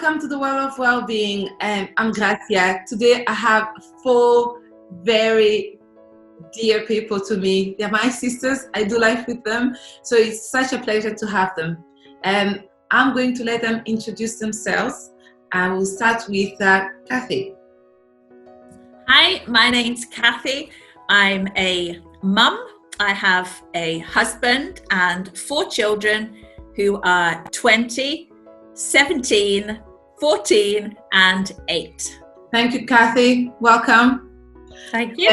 welcome to the World of Wellbeing. I'm Gracia. Today I have 4 very dear people to me. They're my sisters. I do life with them, so it's such a pleasure to have them. I'm going to let them introduce themselves. I will start with Kathy. Hi, my name's Kathy. I'm a mum. I have a husband and 4 children who are 20, 17, 14 and 8. Thank you, Kathy. Welcome. Thank you.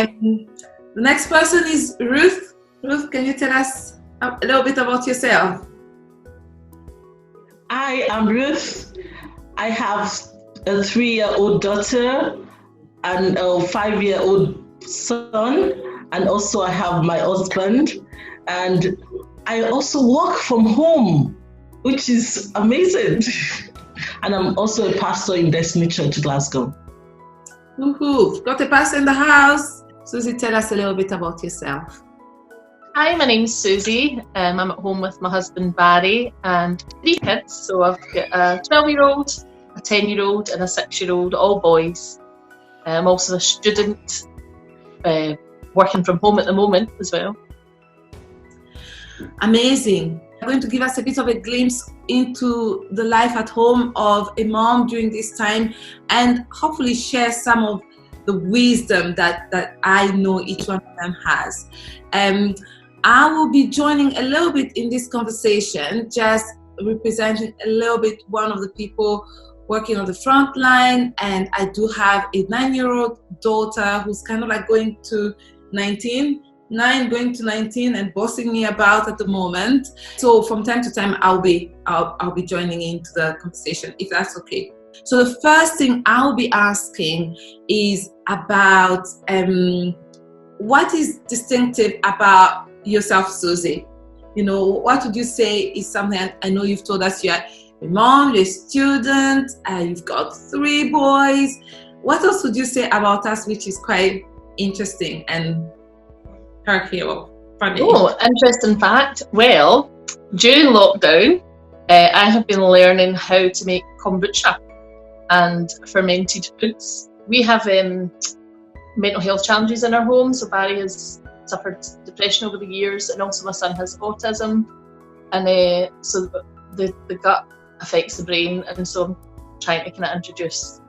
The next person is Ruth. Ruth, can you tell us a little bit about yourself? Hi, I'm Ruth. I have a 3-year-old daughter and a 5-year-old son, and also I have my husband, and I also work from home, which is amazing. And I'm also a pastor in Destiny Church, Glasgow. Woohoo! Got a pastor in the house. Susy, tell us a little bit about yourself. Hi, my name's Susy. I'm at home with my husband Barry and 3 kids. So I've got a 12-year-old, a 10-year-old and a 6-year-old, all boys. I'm also a student working from home at the moment as well. Amazing. I'm going to give us a bit of a glimpse into the life at home of a mom during this time, and hopefully share some of the wisdom that I know each one of them has. I will be joining a little bit in this conversation, just representing a little bit one of the people working on the front line, and I do have a 9-year-old daughter who's kind of like going to 19 and bossing me about at the moment. So from time to time I'll be joining into the conversation, if that's okay. So the first thing I'll be asking is about what is distinctive about yourself, Susy? You know, what would you say is something? I know you've told us you're a mom, you're a student, you've got 3 boys. What else would you say about us which is quite interesting and funny? Oh, interesting fact. Well, during lockdown, I have been learning how to make kombucha and fermented foods. We have mental health challenges in our home. So Barry has suffered depression over the years, and also my son has autism, and so the gut affects the brain, and so I'm trying to kind of introduce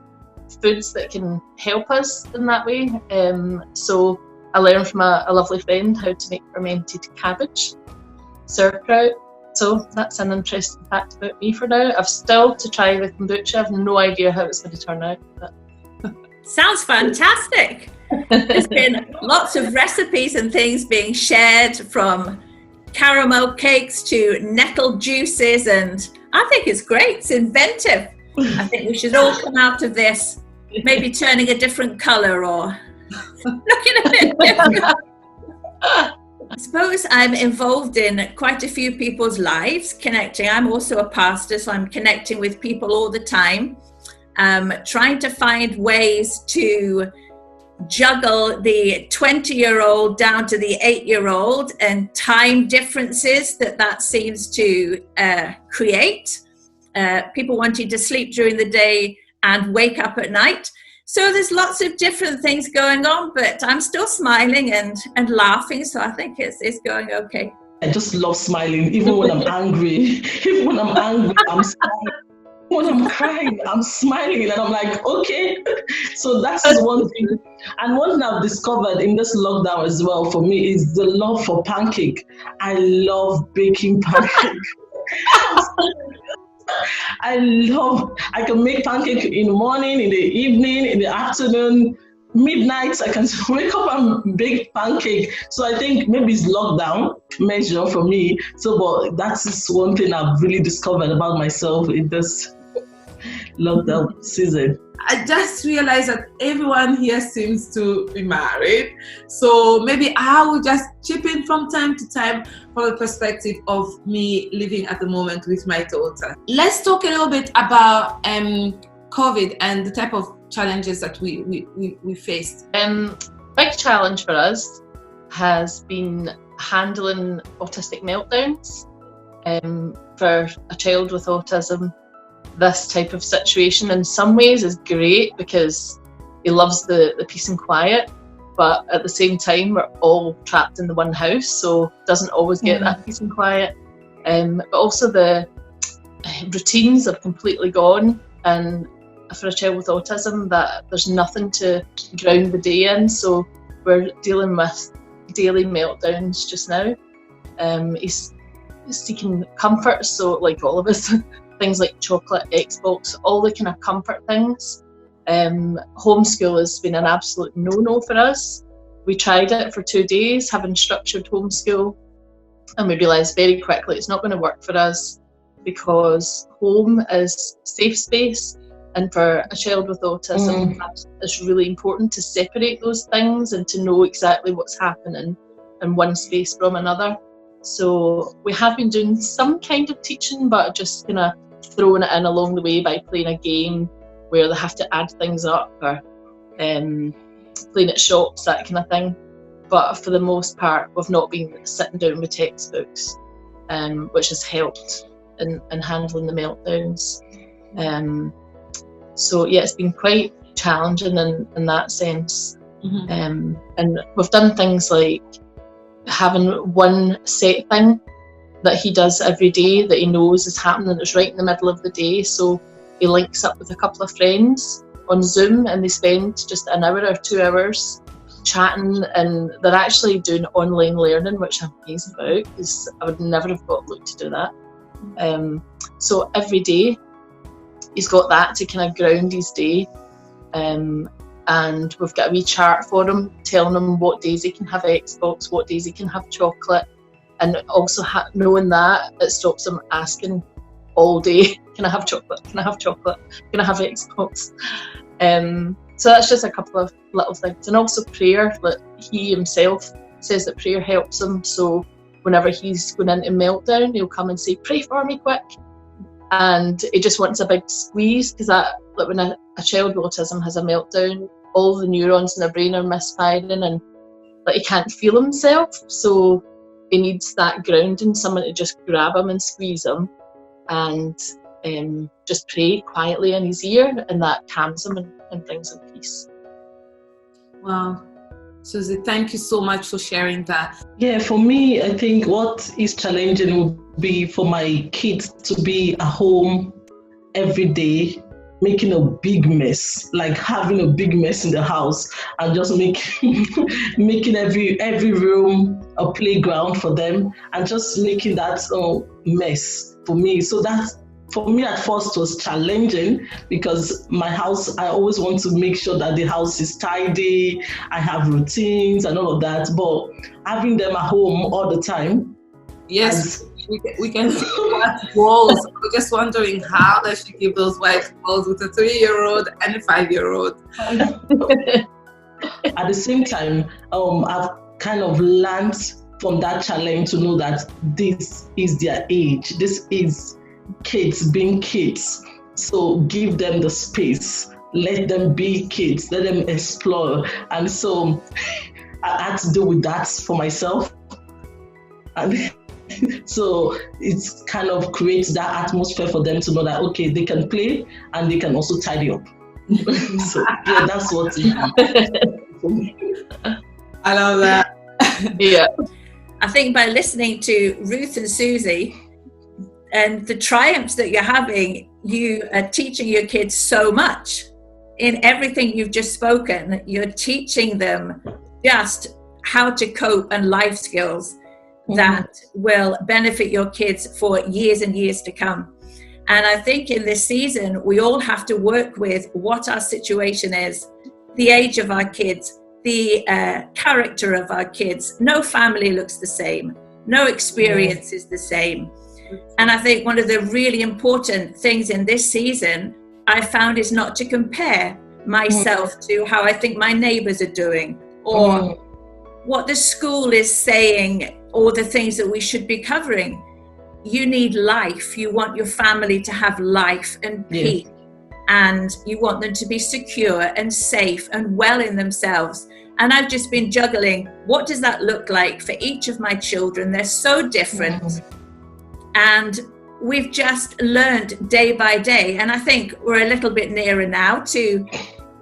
foods that can help us in that way. So I learned from a lovely friend how to make fermented cabbage, sauerkraut. So that's an interesting fact about me for now. I've still to try the kombucha. I have no idea how it's going to turn out. But Sounds fantastic. There's been lots of recipes and things being shared, from caramel cakes to nettle juices, and I think it's great. It's inventive. I think we should all come out of this maybe turning a different colour or looking a bit different. I suppose I'm involved in quite a few people's lives, connecting. I'm also a pastor, so I'm connecting with people all the time, trying to find ways to juggle the 20-year-old down to the 8-year-old and time differences that seems to create. People wanting to sleep during the day and wake up at night. So there's lots of different things going on, but I'm still smiling and laughing, so I think it's going okay. I just love smiling, even when I'm angry. Even when I'm angry, I'm smiling. When I'm crying, I'm smiling, and I'm like, okay. So that's one thing. And one thing I've discovered in this lockdown as well for me is the love for pancake. I love baking pancake. I can make pancake in the morning, in the evening, in the afternoon, midnight. I can wake up and bake pancake. So I think maybe it's lockdown measure for me. So, but that is one thing I've really discovered about myself in this lockdown season. I just realized that everyone here seems to be married, so maybe I will just chip in from time to time from the perspective of me living at the moment with my daughter. Let's talk a little bit about COVID and the type of challenges that we faced. Big challenge for us has been handling autistic meltdowns. For a child with autism, this type of situation in some ways is great because he loves the peace and quiet, but at the same time we're all trapped in the one house, so doesn't always get that peace and quiet. But also the routines have completely gone, and for a child with autism, that there's nothing to ground the day in, so we're dealing with daily meltdowns just now. He's seeking comfort, so like all of us, things like chocolate, Xbox, all the kind of comfort things. Homeschool has been an absolute no-no for us. We tried it for 2 days, having structured homeschool, and we realised very quickly it's not going to work for us, because home is safe space, and for a child with autism, it's really important to separate those things and to know exactly what's happening in one space from another. So we have been doing some kind of teaching, but just kind of throwing it in along the way by playing a game where they have to add things up, or playing at shops, that kind of thing. But for the most part, we've not been sitting down with textbooks, which has helped in handling the meltdowns. So yeah, it's been quite challenging in that sense. And we've done things like having one set thing that he does every day that he knows is happening, and it's right in the middle of the day, so he links up with a couple of friends on Zoom and they spend just an hour or 2 hours chatting, and they're actually doing online learning, which I'm amazed about because I would never have got Luke to do that. So every day he's got that to kind of ground his day, and we've got a wee chart for him telling him what days he can have Xbox, what days he can have chocolate, and also knowing that it stops him asking all day, can I have chocolate, can I have chocolate, can I have Xbox. So that's just a couple of little things. And also prayer, that he himself says that prayer helps him, so whenever he's going into meltdown, he'll come and say, pray for me quick, and he just wants a big squeeze, because that, like when a child with autism has a meltdown, all the neurons in their brain are misfiring, and like he can't feel himself, so he needs that grounding, someone to just grab him and squeeze him and just pray quietly in his ear, and that calms him and brings him peace. Wow. Susy, thank you so much for sharing that. Yeah, for me, I think what is challenging would be for my kids to be at home every day, making a big mess, like having a big mess in the house, and just making every room a playground for them, and just making that mess for me. So that, for me at first, was challenging, because my house, I always want to make sure that the house is tidy, I have routines and all of that, but having them at home all the time. Yes, we can see that walls. We're just wondering, how does she keep those white walls with a 3-year-old and a 5-year-old? At the same time, I've kind of learned from that challenge to know that this is their age. This is kids being kids. So give them the space. Let them be kids. Let them explore. And so I had to deal with that for myself. And so it's kind of creates that atmosphere for them to know that, okay, they can play and they can also tidy up. So yeah, that's what it is. I love that. Yeah. I think by listening to Ruth and Susy and the triumphs that you're having, you are teaching your kids so much. In everything you've just spoken, you're teaching them just how to cope and life skills that will benefit your kids for years and years to come. And I think in this season, we all have to work with what our situation is, the age of our kids, the character of our kids. No family looks the same. No experience is the same. And I think one of the really important things in this season I found is not to compare myself to how I think my neighbors are doing, or what the school is saying, or the things that we should be covering. You need life. You want your family to have life and peace, and you want them to be secure and safe and well in themselves. And I've just been juggling, what does that look like for each of my children? They're so different. And we've just learned day by day. And I think we're a little bit nearer now to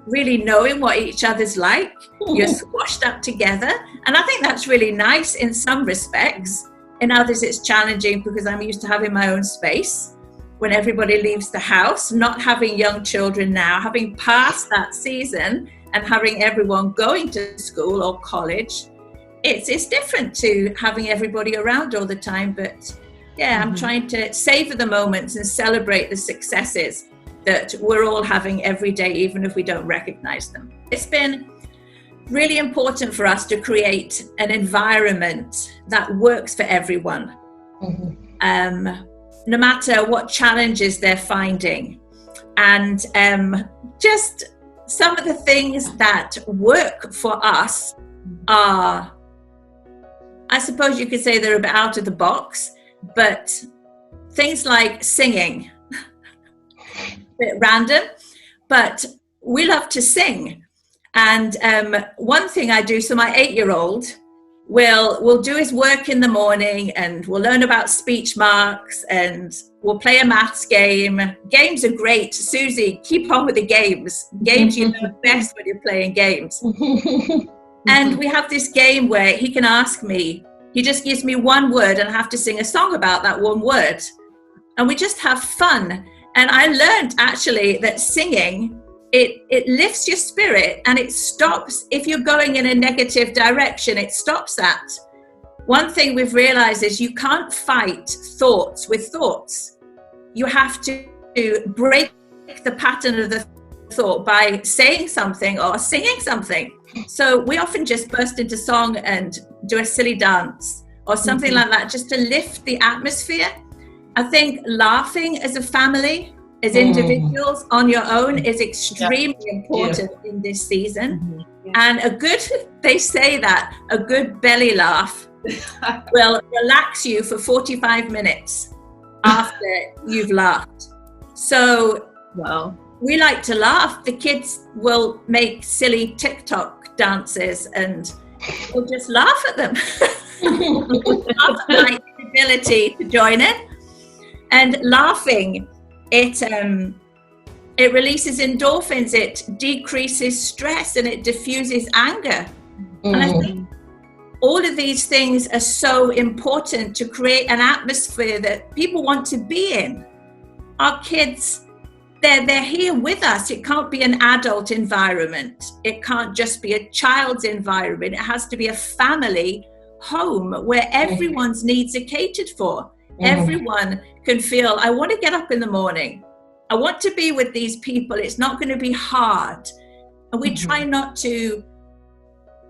really knowing what each other's like. You're squashed up together. And I think that's really nice in some respects. In others, it's challenging because I'm used to having my own space when everybody leaves the house, not having young children now, having passed that season and having everyone going to school or college. It's different to having everybody around all the time, but yeah, I'm trying to savor the moments and celebrate the successes that we're all having every day, even if we don't recognize them. It's been really important for us to create an environment that works for everyone, no matter what challenges they're finding. And just some of the things that work for us are, I suppose you could say they're a bit out of the box, but things like singing, a bit random, but we love to sing. And one thing I do, so my 8-year-old will do his work in the morning, and we'll learn about speech marks, and we'll play a maths game. Games are great. Susy, keep on with the games. Games you know best when you're playing games. And we have this game where he can ask me, he just gives me one word and I have to sing a song about that one word. And we just have fun. And I learned actually that singing, it lifts your spirit, and it stops, if you're going in a negative direction, it stops that. One thing we've realized is you can't fight thoughts with thoughts. You have to break the pattern of the thought by saying something or singing something. So we often just burst into song and do a silly dance or something like that, just to lift the atmosphere. I think laughing as a family, as individuals on your own, is extremely important in this season. And they say that a good belly laugh will relax you for 45 minutes after you've laughed. So we like to laugh. The kids will make silly TikTok dances and we'll just laugh at them. Laugh at my inability to join in. And laughing, it releases endorphins, it decreases stress, and it diffuses anger. And I think all of these things are so important to create an atmosphere that people want to be in. Our kids, they're here with us. It can't be an adult environment. It can't just be a child's environment. It has to be a family home where everyone's needs are catered for. Everyone can feel, I want to get up in the morning. I want to be with these people. It's not going to be hard. And we try not to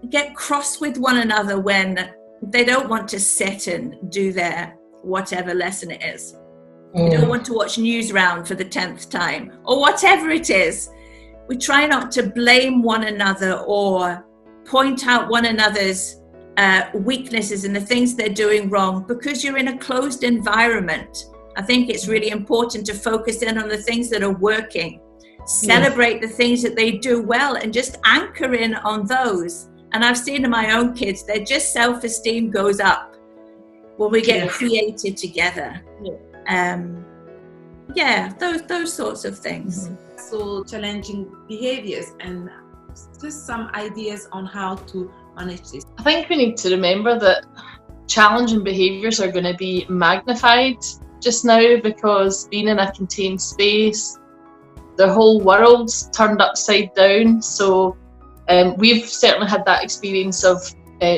get cross with one another when they don't want to sit and do their whatever lesson it is. We don't want to watch News Round for the 10th time or whatever it is. We try not to blame one another or point out one another's weaknesses and the things they're doing wrong, because you're in a closed environment. I think it's really important to focus in on the things that are working, celebrate the things that they do well, and just anchor in on those. And I've seen in my own kids, their just self-esteem goes up when we get creative together. Those sorts of things. So challenging behaviors and just some ideas on how to manage this. I think we need to remember that challenging behaviours are going to be magnified just now, because being in a contained space, the whole world's turned upside down. So we've certainly had that experience of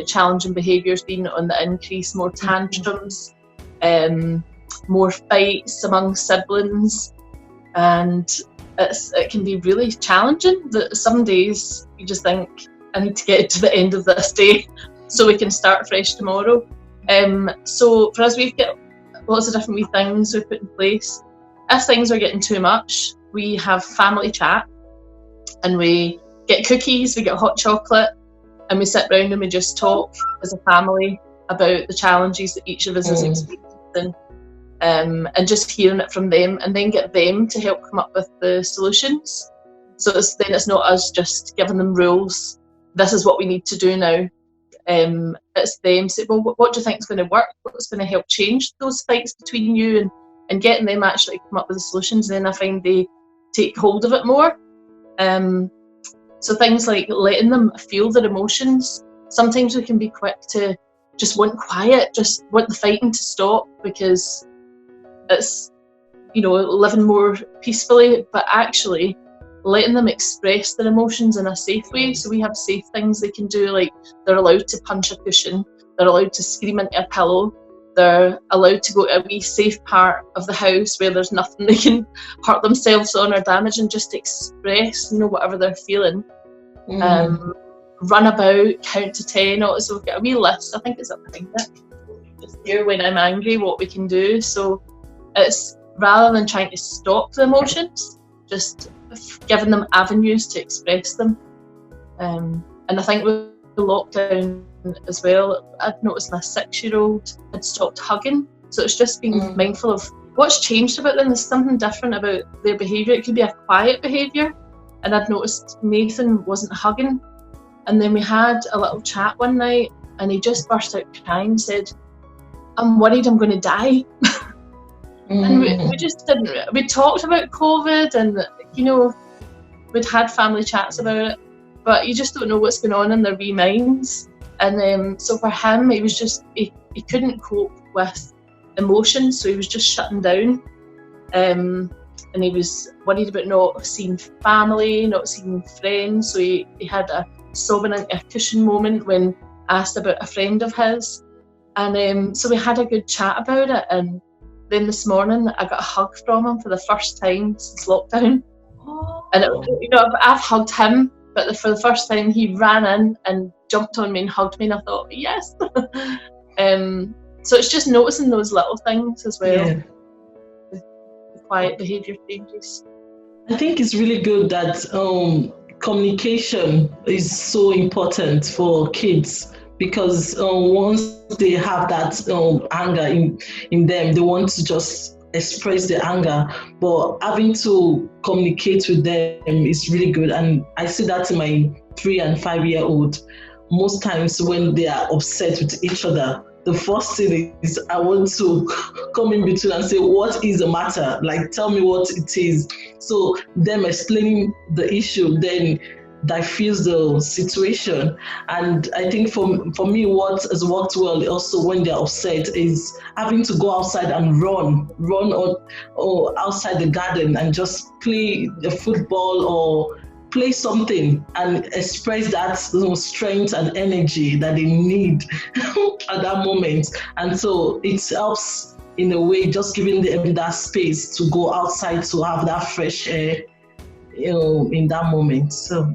challenging behaviours being on the increase, more tantrums, more fights among siblings, and it can be really challenging. That some days you just think, I need to get to the end of this day so we can start fresh tomorrow. So for us, we've got lots of different wee things we put in place. If things are getting too much, we have family chat, and we get cookies, we get hot chocolate, and we sit round and we just talk as a family about the challenges that each of us is experiencing, and just hearing it from them, and then get them to help come up with the solutions. So it's not us just giving them rules. This is what we need to do now. It's them say, well, what do you think is going to work? What's going to help change those fights between you? And and getting them actually come up with the solutions, then I find they take hold of it more. So things like letting them feel their emotions. Sometimes we can be quick to just want quiet, just want the fighting to stop because it's, living more peacefully, but actually letting them express their emotions in a safe way. So we have safe things they can do, like they're allowed to punch a cushion, they're allowed to scream into a pillow, they're allowed to go to a wee safe part of the house where there's nothing they can hurt themselves on or damage, and just express, whatever they're feeling. Run about, count to 10. Also, we've got a wee list, I think it's up behind it. Just here, when I'm angry, what we can do. So it's rather than trying to stop the emotions, just giving them avenues to express them. And I think with the lockdown as well, I'd noticed my 6-year-old had stopped hugging. So it's just being mindful of what's changed about them. There's something different about their behaviour. It could be a quiet behaviour. And I'd noticed Nathan wasn't hugging. And then we had a little chat one night and he just burst out crying and said, "I'm worried I'm going to die." And we just didn't. We talked about COVID and, we'd had family chats about it, but you just don't know what's going on in their wee minds. And so for him, he was just, he couldn't cope with emotions, so he was just shutting down. And he was worried about not seeing family, not seeing friends, so he had a sobbing into a cushion moment when asked about a friend of his. And so we had a good chat about it, and then this morning I got a hug from him for the first time since lockdown. And I've hugged him, but for the first time he ran in and jumped on me and hugged me, and I thought, yes. So it's just noticing those little things as well. The quiet behaviour changes. I think it's really good that communication is so important for kids, because once they have that anger in them, they want to just express the anger, but having to communicate with them is really good. And I see that in my 3 and 5-year-old. Most times when they are upset with each other, the first thing is I want to come in between and say, what is the matter? Like, tell me what it is. So them explaining the issue then diffuse the situation. And I think for me, what has worked well also when they're upset is having to go outside and run or outside the garden and just play the football or play something and express that strength and energy that they need at that moment. And so it helps in a way, just giving them that space to go outside to have that fresh air, in that moment. So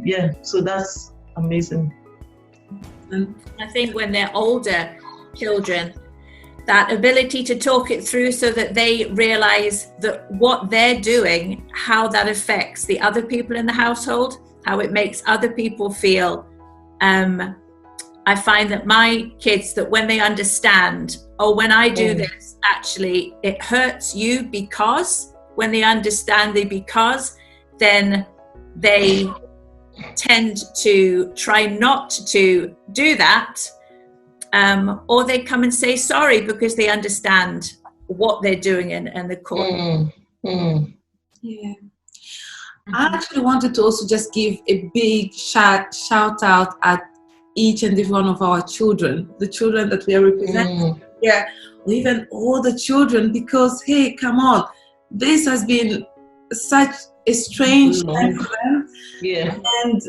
that's amazing. And I think when they're older children, that ability to talk it through so that they realize that what they're doing, how that affects the other people in the household, how it makes other people feel. I find that my kids, that when they understand, when I do this, actually it hurts you, because when they understand the because, then they tend to try not to do that, or they come and say sorry because they understand what they're doing and the core. Yeah. I actually wanted to also just give a big shout out at each and every one of our children, the children that we are representing here, or even all the children, because hey, come on, this has been such a strange time for them. Yeah. And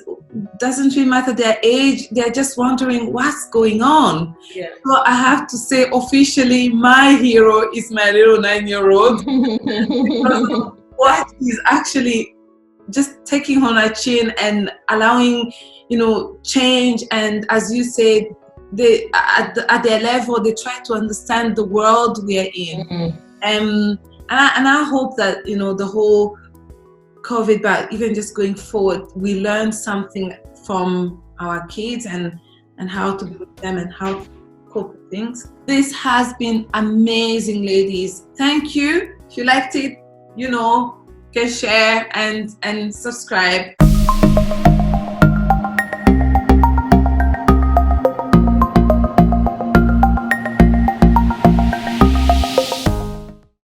doesn't really matter their age, they're just wondering what's going on. Yeah. So I have to say officially, my hero is my little 9-year-old. Because what is actually just taking on her chin and allowing, change. And as you said, they at their level, they try to understand the world we are in. And I hope that, the whole COVID, but even just going forward, we learn something from our kids and how to be with them and how to cope with things. This has been amazing, ladies. Thank you. If you liked it, can share and subscribe.